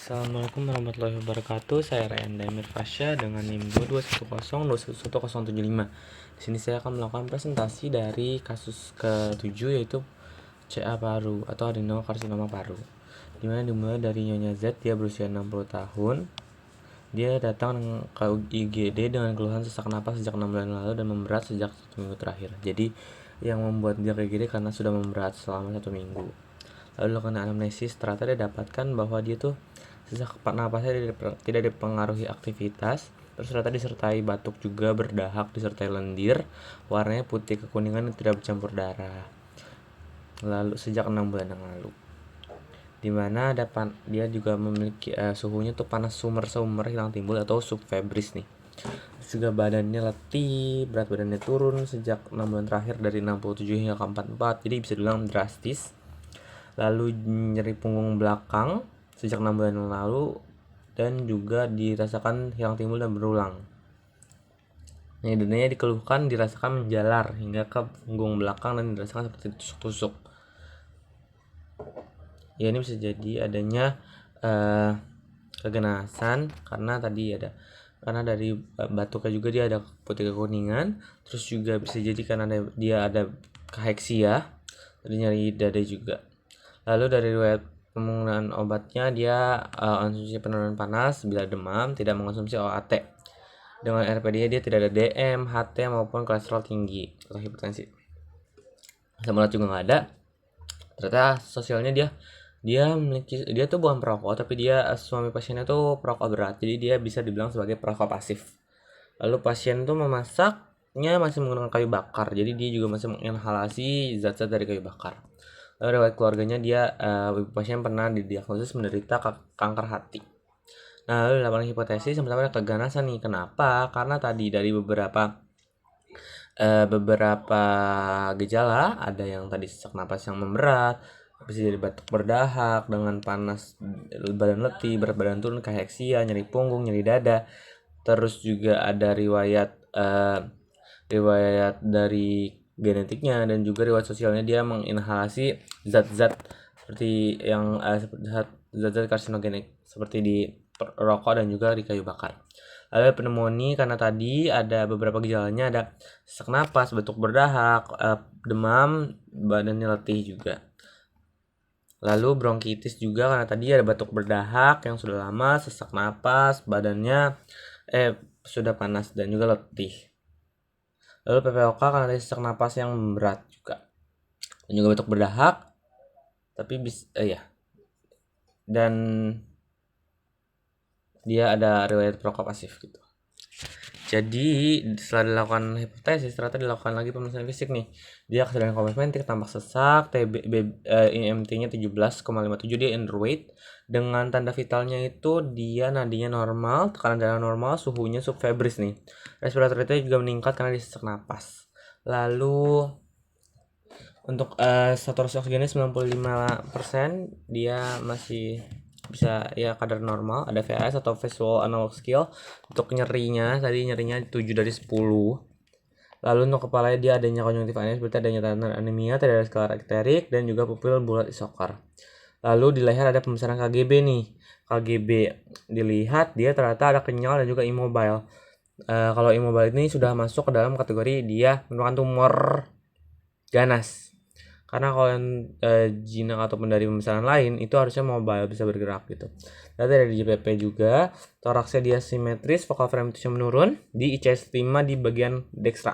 Assalamualaikum warahmatullahi wabarakatuh. Saya Ryan Damir Fasya dengan NIM 221021075. Di sini saya akan melakukan presentasi dari kasus ke-7 yaitu CA paru atau adenokarsinoma paru. Dimana dimulai dari Nyonya Z, dia berusia 60 tahun. Dia datang ke IGD dengan keluhan sesak napas sejak 6 bulan lalu dan memberat sejak 1 minggu terakhir. Jadi yang membuat dia ke IGD karena sudah memberat selama 1 minggu. Lalu dilakukan anamnesis, ternyata dia dapatkan bahwa dia tuh sesak napasnya tidak dipengaruhi aktivitas, terus ternyata disertai batuk juga, berdahak, disertai lendir, warnanya putih kekuningan dan tidak bercampur darah. Lalu sejak 6 bulan yang lalu, dimana dia juga memiliki suhunya tuh panas summer hilang timbul atau subfebris nih. Terus juga badannya letih, berat badannya turun sejak 6 bulan terakhir dari 67 hingga ke 44, jadi bisa dibilang drastis. Lalu nyeri punggung belakang sejak 6 bulan yang lalu dan juga dirasakan hilang timbul dan berulang. Nyerinya dikeluhkan dirasakan menjalar hingga ke punggung belakang dan dirasakan seperti tusuk-tusuk. Ya, ini bisa jadi adanya keganasan karena dari batuknya juga dia ada putih kekuningan, terus juga bisa jadi karena dia ada kaheksia, jadi nyeri dada juga. Lalu dari riwayat penggunaan obatnya, dia konsumsi penurunan panas bila demam, tidak mengonsumsi OAT. Dengan RPD dia tidak ada DM, HT maupun kolesterol tinggi atau hipertensi. Asam urat juga nggak ada. Ternyata sosialnya dia tuh bukan perokok, tapi suami pasiennya tuh perokok berat, jadi dia bisa dibilang sebagai perokok pasif. Lalu pasien tuh memasaknya masih menggunakan kayu bakar, jadi dia juga masih menginhalasi zat-zat dari kayu bakar. Lalu riwayat keluarganya ibu pasien pernah didiagnosis menderita kanker hati. Nah, lalu dilakukan hipotesis sama-sama ada keganasan nih. Kenapa? Karena tadi dari beberapa gejala, ada yang tadi sesak napas yang memberat, bisa jadi batuk berdahak dengan panas, badan letih, berat badan turun, kaheksia, nyeri punggung, nyeri dada. Terus juga ada riwayat dari genetiknya dan juga riwayat sosialnya, dia menginhalasi zat-zat seperti yang zat-zat karsinogenik seperti di rokok dan juga di kayu bakar. Lalu pneumonia karena tadi ada beberapa gejalanya, ada sesak napas, batuk berdahak, demam, badannya letih juga. Lalu bronkitis juga karena tadi ada batuk berdahak yang sudah lama, sesak napas, badannya sudah panas dan juga letih. Lalu PPOK karena ada sesak napas yang berat juga dan juga batuk berdahak, tapi dan dia ada riwayat perokok pasif gitu. Jadi setelah dilakukan hipotesis, ternyata dilakukan lagi pemeriksaan fisik nih. Dia kesadaran kosmetik, tampak sesak, IMT-nya 17,57, dia underweight. Dengan tanda vitalnya itu dia nadinya normal, tekanan darah normal, suhunya subfebris nih. Respirasi rate juga meningkat karena dia sesak napas. Lalu untuk saturasi oksigennya 95%, dia masih bisa ya kadar normal. Ada VAS atau visual analog scale. Untuk nyerinya 7 dari 10. Lalu untuk kepalanya dia adanya konjungtif anemia, seperti adanya tanda anemia, tidak ada skala ekterik, dan juga pupil bulat isokar. Lalu di leher ada pembesaran KGB nih. KGB dilihat dia ternyata ada kenyal dan juga immobile. Kalau immobile ini sudah masuk ke dalam kategori dia merupakan tumor ganas. Karena kalau yang jinak ataupun dari pembesaran lain itu harusnya mobile, bisa bergerak gitu. Lalu dari JPP juga, toraksnya dia simetris, focal frame itu menurun, di ICS 5 di bagian dextra.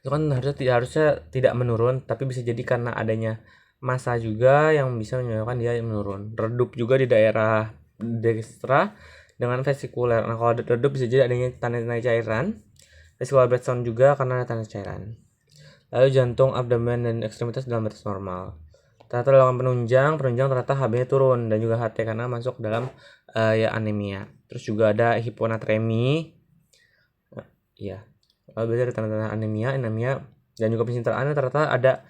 Itu kan harusnya tidak menurun, tapi bisa jadi karena adanya massa juga yang bisa menyebabkan dia menurun. Redup juga di daerah dextra dengan vesikuler. Nah, kalau redup bisa jadi adanya tanda-tanda cairan. Vesicular blood sound juga karena ada tanda cairan. Lalu jantung, abdomen, dan ekstremitas dalam batas normal. Ternyata dilakukan penunjang ternyata HB-nya turun dan juga HT karena masuk dalam anemia. Terus juga ada hiponatremi. Iya. Lalu biasanya ada tanda-tanda anemia dan juga pencitraan. Ternyata ada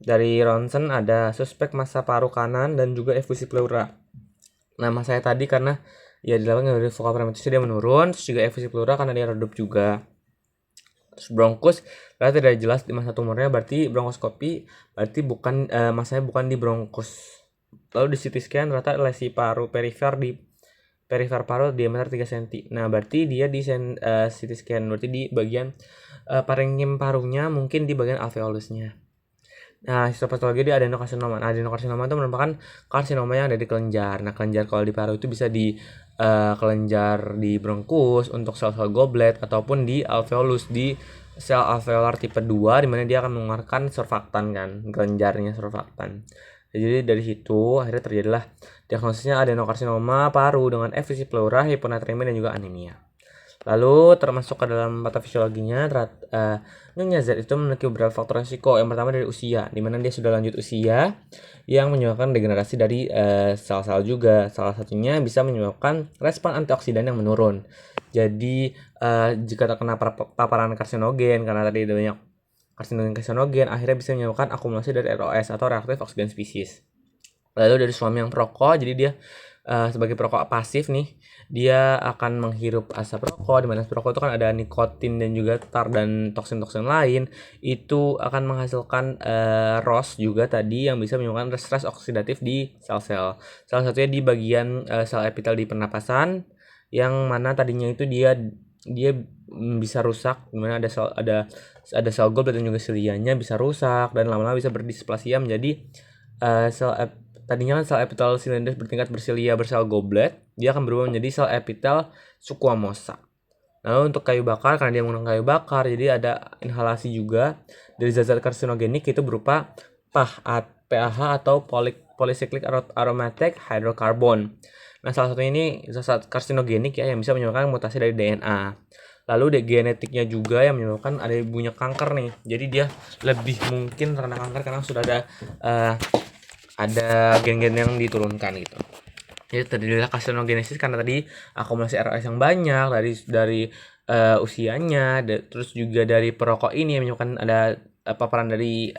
dari ronsen ada suspek massa paru kanan dan juga efusi pleura. Nama saya tadi karena dilakukan dari focal parameter dia menurun, terus juga efusi pleura karena dia redup juga. Terus bronkus berarti tidak jelas di masa tumornya, berarti bronkoskopi berarti bukan masanya bukan di bronkus. Lalu di CT scan ternyata lesi paru perifer di perifer paru diameter 3 cm. Nah, berarti dia di CT scan berarti di bagian parenkim parunya, mungkin di bagian alveolusnya. Nah, histopatologi di adenokarsinoma. Nah, adenokarsinoma itu merupakan karsinoma yang ada di kelenjar. Nah, kelenjar kalau di paru itu bisa di kelenjar di bronkus untuk sel-sel goblet ataupun di alveolus di sel alveolar tipe 2 di mana dia akan mengeluarkan surfaktan kan, kelenjarnya surfaktan. Jadi dari situ akhirnya terjadilah diagnosisnya adenokarsinoma paru dengan efisi pleura, hiponatremia dan juga anemia. Lalu termasuk ke dalam patofisiologinya, Nyonya Z itu memiliki beberapa faktor risiko. Yang pertama dari usia, di mana dia sudah lanjut usia yang menyebabkan degenerasi dari sel-sel juga. Salah satunya bisa menyebabkan respon antioksidan yang menurun. Jadi jika terkena paparan karsinogen, karena tadi ada banyak karsinogen, akhirnya bisa menyebabkan akumulasi dari ROS atau reaktif oksigen spesies. Lalu dari suami yang perokok, jadi dia sebagai perokok pasif nih, dia akan menghirup asap rokok, di mana perokok itu kan ada nikotin dan juga tar dan toksin-toksin lain, itu akan menghasilkan ROS juga tadi yang bisa menyebabkan stres oksidatif di sel-sel. Salah satunya di bagian sel epitel di pernapasan, yang mana tadinya itu dia bisa rusak, dimana ada sel goblet dan juga silianya bisa rusak dan lama-lama bisa berdisplasia menjadi tadinya kan sel epitel silinder bertingkat bersilia bersel goblet, dia akan berubah menjadi sel epitel squamosa. Lalu untuk kayu bakar, karena dia menggunakan kayu bakar, jadi ada inhalasi juga dari zat-zat karsinogenik, itu berupa PAH atau polycyclic aromatic hydrocarbon. Nah, salah satu ini zat karsinogenik ya yang bisa menyebabkan mutasi dari DNA. Lalu genetiknya juga yang menyebabkan ada ibunya kanker nih. Jadi dia lebih mungkin terkena kanker karena sudah ada gen-gen yang diturunkan gitu. Jadi terjadilah karsinogenesis karena tadi akumulasi ROS yang banyak dari usianya, terus juga dari perokok ini yang menyebabkan ada paparan dari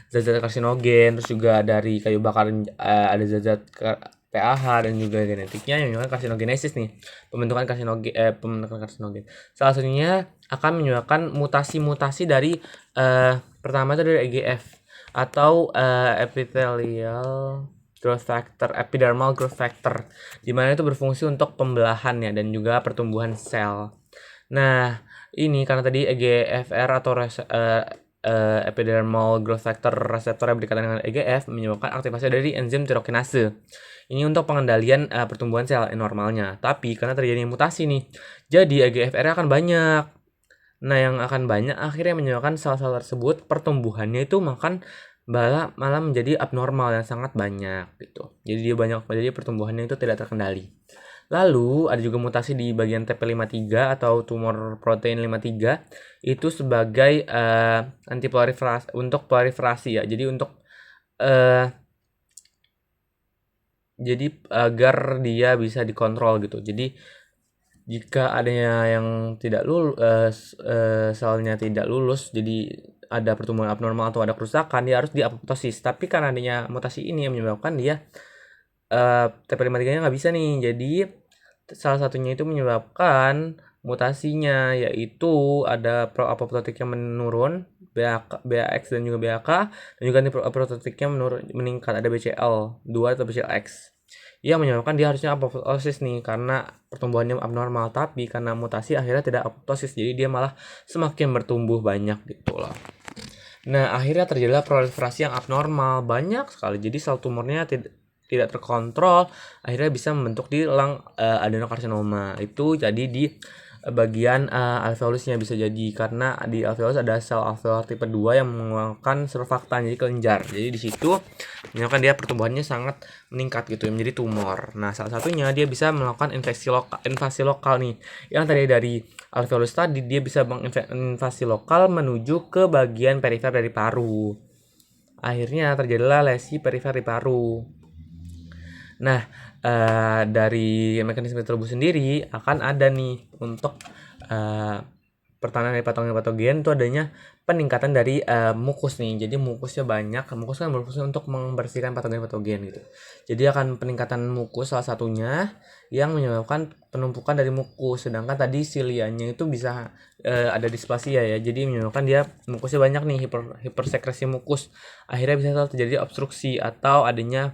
zat-zat karsinogen, terus juga dari kayu bakar ada zat-zat PAH dan juga genetiknya yang menyebabkan karsinogenesis nih, pembentukan karsinogen. Salah satunya akan menyebabkan mutasi-mutasi dari pertama itu dari EGF atau epithelial growth factor, epidermal growth factor, di mana itu berfungsi untuk pembelahan ya dan juga pertumbuhan sel. Nah, ini karena tadi EGFR atau epidermal growth factor reseptor yang berdekatan dengan EGF menyebabkan aktivasi dari enzim tirokinase. Ini untuk pengendalian pertumbuhan sel normalnya. Tapi karena terjadi mutasi nih, jadi EGFR akan banyak. Nah, yang akan banyak akhirnya menyebabkan sel-sel tersebut pertumbuhannya itu malah menjadi abnormal yang sangat banyak gitu. Jadi dia jadi pertumbuhannya itu tidak terkendali. Lalu ada juga mutasi di bagian TP53 atau tumor protein 53 itu sebagai antiproliferasi untuk proliferasi ya. Jadi untuk jadi agar dia bisa dikontrol gitu. Jadi jika adanya yang tidak lulus selnya tidak lulus, jadi ada pertumbuhan abnormal atau ada kerusakan, dia harus diapoptosis. Tapi karena adanya mutasi ini yang menyebabkan dia TP53-nya nggak bisa nih. Jadi salah satunya itu menyebabkan mutasinya, yaitu ada pro-apoptotiknya menurun, BAX dan juga BAK, dan juga pro-apoptotiknya meningkat, ada BCL2 atau BCLX. Yang menyebabkan dia harusnya apoptosis nih karena pertumbuhannya abnormal, tapi karena mutasi akhirnya tidak apoptosis, jadi dia malah semakin bertumbuh banyak gitu loh. Nah, akhirnya terjadilah proliferasi yang abnormal banyak sekali, jadi sel tumornya tidak terkontrol, akhirnya bisa membentuk di elang adenokarsinoma. Itu jadi di bagian alveolusnya bisa jadi, karena di alveolus ada sel alveolar tipe 2 yang mengeluarkan surfaktan, jadi kelenjar. Jadi di situ menyebabkan dia pertumbuhannya sangat meningkat gitu, menjadi tumor. Nah, salah satunya dia bisa melakukan invasi lokal nih. Yang tadi dari alveolus tadi, dia bisa menginvasi lokal menuju ke bagian perifer dari paru. Akhirnya terjadilah lesi perifer di paru. Nah, dari mekanisme tubuh sendiri akan ada nih untuk pertahanan dari patogen itu adanya peningkatan dari mukus nih. Jadi mukusnya banyak, mukus kan berfungsi untuk membersihkan patogen-patogen gitu. Jadi akan peningkatan mukus salah satunya yang menyebabkan penumpukan dari mukus. Sedangkan tadi silianya itu bisa ada displasia ya. Jadi menyebabkan dia mukusnya banyak nih, hipersekresi mukus. Akhirnya bisa terjadi obstruksi atau adanya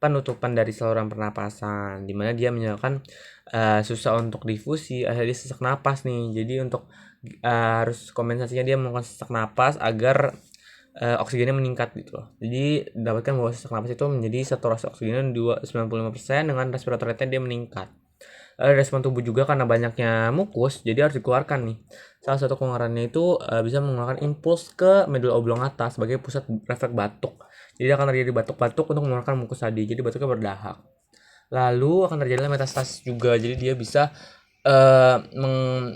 penutupan dari saluran pernapasan, di mana dia menyebabkan susah untuk difusi, akhirnya dia sesak napas nih. Jadi untuk harus kompensasinya dia melakukan sesak napas agar oksigennya meningkat gitu loh. Jadi dapatkan bahwa sesak napas itu menjadi saturasi oksigen 95% dengan respiratory rate dia meningkat. Respon tubuh juga karena banyaknya mukus, jadi harus dikeluarkan nih. Salah satu keluarannya itu bisa mengeluarkan impuls ke medula oblongata sebagai pusat refleks batuk. Jadi akan terjadi batuk-batuk untuk mengeluarkan mukus tadi. Jadi batuknya berdahak. Lalu akan terjadi metastasis juga. Jadi dia bisa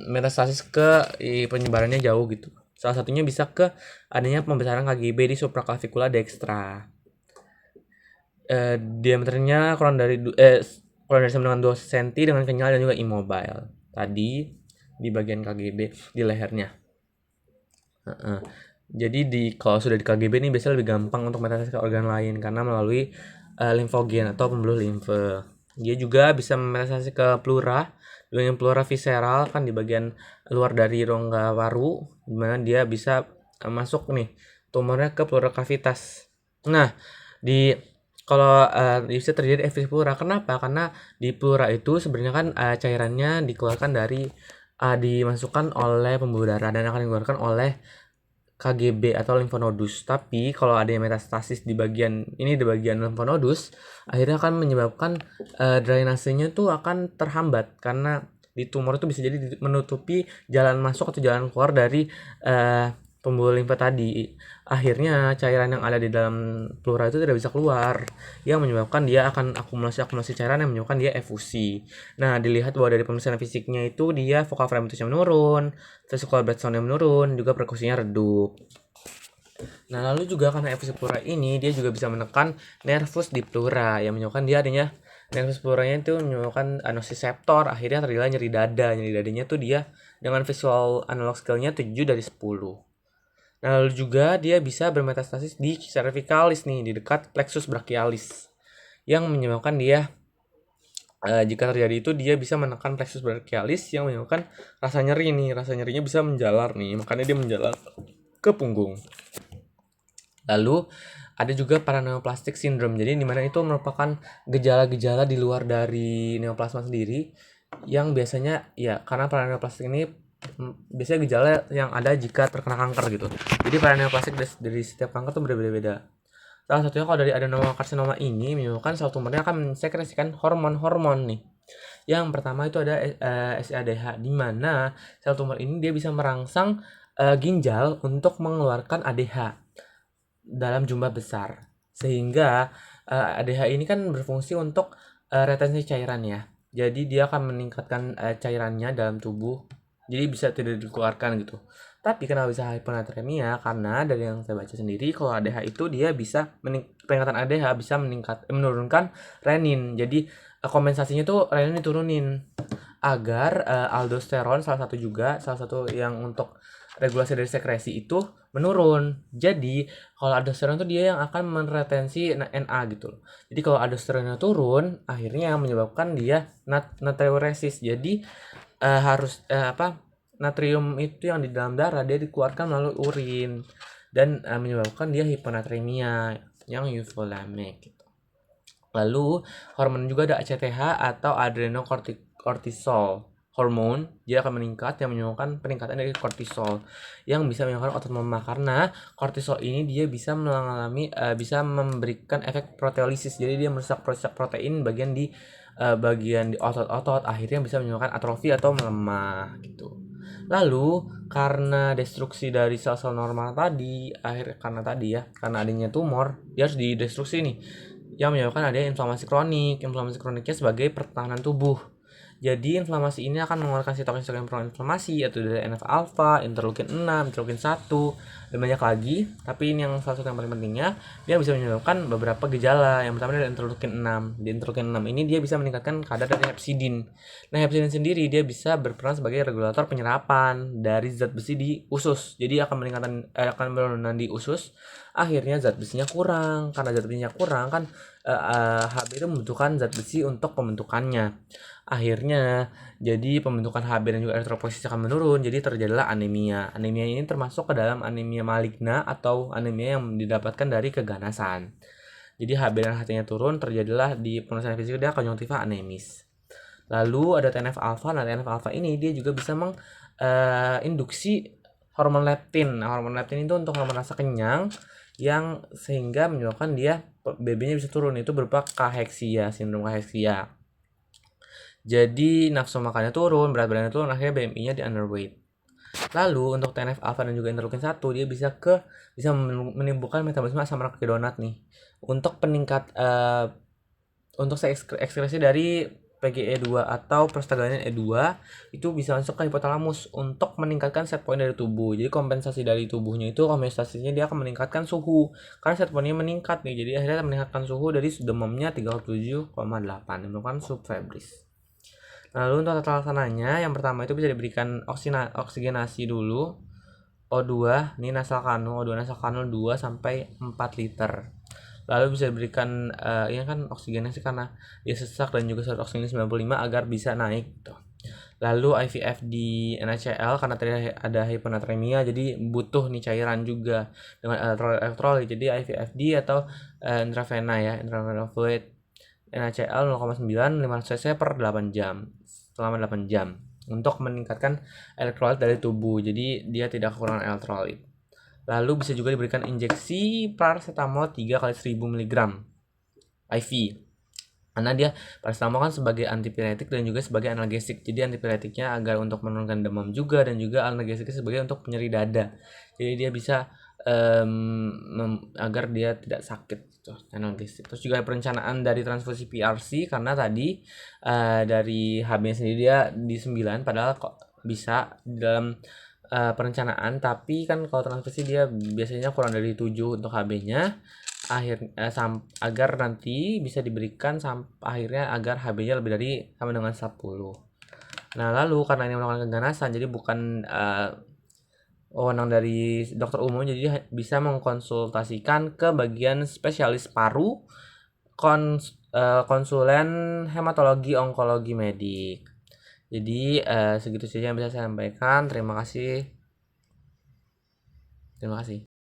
metastasis ke penyebarannya jauh gitu. Salah satunya bisa ke adanya pembesaran KGB di supraclavicular dextra. Diameternya kurang dari 9 2 cm dengan kenyal dan juga immobile. Tadi di bagian KGB di lehernya. Jadi kalau sudah di KGB ini biasanya lebih gampang untuk metastasis ke organ lain karena melalui limfogen atau pembuluh limfe. Dia juga bisa metastasis ke pleura, di bagian pleura visceral kan di bagian luar dari rongga paru, di mana dia bisa masuk nih tumornya ke pleura cavitas. Nah, kalau bisa terjadi efisi pleura, kenapa? Karena di pleura itu sebenarnya kan cairannya dikeluarkan dari dimasukkan oleh pembuluh darah dan akan dikeluarkan oleh KGB atau limfonodus. Tapi kalau ada yang metastasis di bagian limfonodus, akhirnya akan menyebabkan drainasenya tuh akan terhambat karena di tumor itu bisa jadi menutupi jalan masuk atau jalan keluar dari pembuluh limfa tadi. Akhirnya cairan yang ada di dalam pleura itu tidak bisa keluar, yang menyebabkan dia akan akumulasi cairan yang menyebabkan dia efusi. Nah, dilihat bahwa dari pemeriksaan fisiknya itu dia focal frequency-nya menurun, vesicular blood sound-nya menurun, juga perkusinya redup. Nah, lalu juga karena efusi pleura ini dia juga bisa menekan nervus di pleura, yang menyebabkan dia adanya nervus pleuranya itu menyebabkan nociceptor, akhirnya terjadi nyeri dada. Nyeri dadanya tuh dia dengan visual analog scale-nya 7 dari 10. Nah, lalu juga dia bisa bermetastasis di cervicalis nih, di dekat plexus brachialis, yang menyebabkan dia jika terjadi itu dia bisa menekan plexus brachialis yang menyebabkan rasa nyeri nih. Rasa nyerinya bisa menjalar nih, makanya dia menjalar ke punggung. Lalu ada juga paraneoplastic syndrome. Jadi dimana itu merupakan gejala-gejala di luar dari neoplasma sendiri yang biasanya ya karena paraneoplastik ini biasanya gejala yang ada jika terkena kanker gitu. Jadi paraneoplastik dari setiap kanker itu berbeda-beda. Salah satunya kalau dari adenokarsinoma ini menyebabkan sel tumornya akan mensekresikan hormon-hormon nih. Yang pertama itu ada SADH, di mana sel tumor ini dia bisa merangsang ginjal untuk mengeluarkan ADH dalam jumlah besar, sehingga ADH ini kan berfungsi untuk retensi cairan ya. Jadi dia akan meningkatkan cairannya dalam tubuh, jadi bisa tidak dikeluarkan gitu. Tapi kenapa bisa hiponatremia? Karena dari yang saya baca sendiri, kalau ADH itu dia bisa peningkatan ADH bisa menurunkan renin. Jadi kompensasinya tuh renin diturunin agar aldosteron salah satu yang untuk regulasi dari sekresi itu menurun. Jadi kalau aldosteron itu dia yang akan meretensi Na gitu loh. Jadi kalau aldosteronnya turun, akhirnya menyebabkan dia natriuresis. Jadi natrium itu yang di dalam darah dia dikeluarkan melalui urin dan menyebabkan dia hiponatremia yang euvolemic gitu. Lalu hormon juga ada ACTH atau adrenocortisol hormon, dia akan meningkat yang menyebabkan peningkatan dari kortisol yang bisa menyebabkan otot melemah karena kortisol ini dia bisa bisa memberikan efek proteolisis. Jadi dia merusak protein bagian di otot-otot, akhirnya bisa menyebabkan atrofi atau melemah gitu. Lalu karena destruksi dari sel-sel normal tadi, karena adanya tumor, dia harus didestruksi nih, yang menyebabkan adanya inflamasi kronik. Inflamasi kroniknya sebagai pertahanan tubuh. Jadi inflamasi ini akan mengeluarkan sitokin pro-inflamasi yaitu dari NF-alfa, interleukin 6, interleukin 1, dan banyak lagi. Tapi ini yang salah satu yang paling pentingnya, dia bisa menyebabkan beberapa gejala. Yang pertama dari interleukin 6. Di interleukin 6 ini dia bisa meningkatkan kadar dari hepsidin. Nah, hepsidin sendiri dia bisa berperan sebagai regulator penyerapan dari zat besi di usus. Jadi akan penurunan di usus. Akhirnya zat besinya kurang. Karena zat besinya kurang kan HB itu membutuhkan zat besi untuk pembentukannya. Akhirnya jadi pembentukan HB dan juga eritropoiesis akan menurun, jadi terjadilah anemia. Anemia ini termasuk ke dalam anemia maligna atau anemia yang didapatkan dari keganasan. Jadi HB dan HT-nya turun, terjadilah di pemeriksaan fisik dia konjungtiva anemis. Lalu ada TNF alfa. Nah, TNF alfa ini dia juga bisa menginduksi hormon leptin. Nah, hormon leptin itu untuk hormon rasa kenyang yang sehingga menyebabkan dia BB-nya bisa turun, itu berupa kaheksia, sindrom kaheksia. Jadi nafsu makannya turun, berat badannya turun, akhirnya BMI-nya di underweight. Lalu untuk TNF alfa dan juga interleukin 1 dia bisa menimbulkan metabolisme asam arakidonaat nih. Untuk untuk ekskresi dari PGE2 atau prostaglandin E2 itu bisa masuk ke hipotalamus untuk meningkatkan set point dari tubuh. Jadi kompensasi dari tubuhnya itu homeostasisnya dia akan meningkatkan suhu karena set pointnya meningkat nih. Jadi akhirnya meningkatkan suhu dari demamnya 37,8 merupakan subfebris. Lalu untuk tata laksananya yang pertama itu bisa diberikan oksigenasi dulu O2 ini nasal kanul, O2 nasal kanul 2 sampai 4 liter. Lalu bisa diberikan ini kan oksigenasi karena dia sesak dan juga surat oksigen 95 agar bisa naik gitu. Lalu IVF di NaCl karena tadi ada hiponatremia jadi butuh nih cairan juga dengan elektrolit. Jadi IVFD atau intravena ya, intravenous fluid NaCl 0,9 500 cc per 8 jam selama 8 jam untuk meningkatkan elektrolit dari tubuh. Jadi dia tidak kekurangan elektrolit. Lalu bisa juga diberikan injeksi paracetamol 3 kali 1000 mg IV. Karena dia paracetamol kan sebagai antipiretik dan juga sebagai analgesik. Jadi antipiretiknya agar untuk menurunkan demam juga dan juga analgesiknya sebagai untuk penyeri dada. Jadi dia bisa agar dia tidak sakit gitu, analgesik. Terus juga perencanaan dari transfusi PRC karena tadi dari HB sendiri dia di 9 padahal kok bisa di dalam perencanaan, tapi kan kalau transfusi dia biasanya kurang dari 7 untuk HB-nya agar nanti bisa diberikan akhirnya agar HB-nya lebih dari sama dengan 10. Nah, lalu karena ini melakukan keganasan jadi bukan wewenang dari dokter umum, jadi bisa mengkonsultasikan ke bagian spesialis paru, konsulen hematologi onkologi medik. Jadi segitu saja yang bisa saya sampaikan. Terima kasih.